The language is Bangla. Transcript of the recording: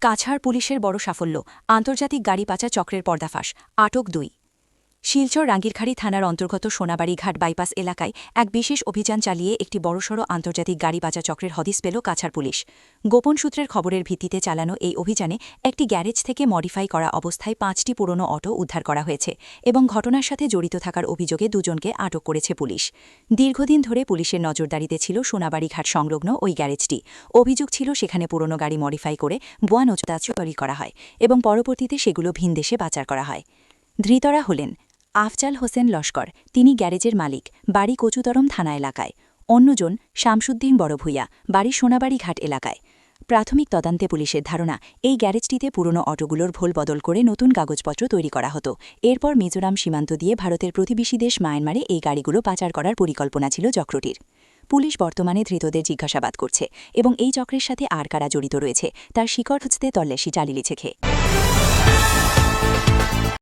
কাছাড় পুলিশের বড় সাফল্য, আন্তর্জাতিক গাড়ি পাচার চক্রের পর্দাফাঁস, আটক ২। শিলচর রাঙ্গিরখাড়ি থানার অন্তর্গত সোনাবাড়ি ঘাট বাইপাস এলাকায় এক বিশেষ অভিযান চালিয়ে একটি বড়সড় আন্তর্জাতিক গাড়ি পাচার চক্রের হদিস পেল কাছাড় পুলিশ। গোপন সূত্রের খবরের ভিত্তিতে চালানো এই অভিযানে একটি গ্যারেজ থেকে মডিফাই করা অবস্থায় ৫টি পুরনো অটো উদ্ধার করা হয়েছে এবং ঘটনার সাথে জড়িত থাকার অভিযোগে দুজনকে আটক করেছে পুলিশ। দীর্ঘদিন ধরে পুলিশের নজরদারিতে ছিল সোনাবাড়ি ঘাট সংলগ্ন ওই গ্যারেজটি। অভিযোগ ছিল সেখানে পুরনো গাড়ি মডিফাই করে ভুয়া নজরদারি তৈরি করা হয় এবং পরবর্তীতে সেগুলো ভিনদেশে পাচার করা হয়। ধৃতরা হলেন আফজাল হোসেন লস্কর, তিনি গ্যারেজের মালিক, বাড়ি কচুতরম থানা এলাকায়। অন্যজন শামসুদ্দিন বড়ভূইয়া, বাড়ি সোনাবাড়ি ঘাট এলাকায়। প্রাথমিক তদন্তে পুলিশের ধারণা, এই গ্যারেজটিতে পুরনো অটোগুলোর ভোল বদল করে নতুন কাগজপত্র তৈরি করা হতো। এরপর মিজোরাম সীমান্ত দিয়ে ভারতের প্রতিবেশী দেশ মায়ানমারে এই গাড়িগুলো পাচার করার পরিকল্পনা ছিল চক্রটির। পুলিশ বর্তমানে ধৃতদের জিজ্ঞাসাবাদ করছে এবং এই চক্রের সাথে আর কারা জড়িত রয়েছে তার শিকড় খুঁজতে তল্লাশি চালিয়েছে।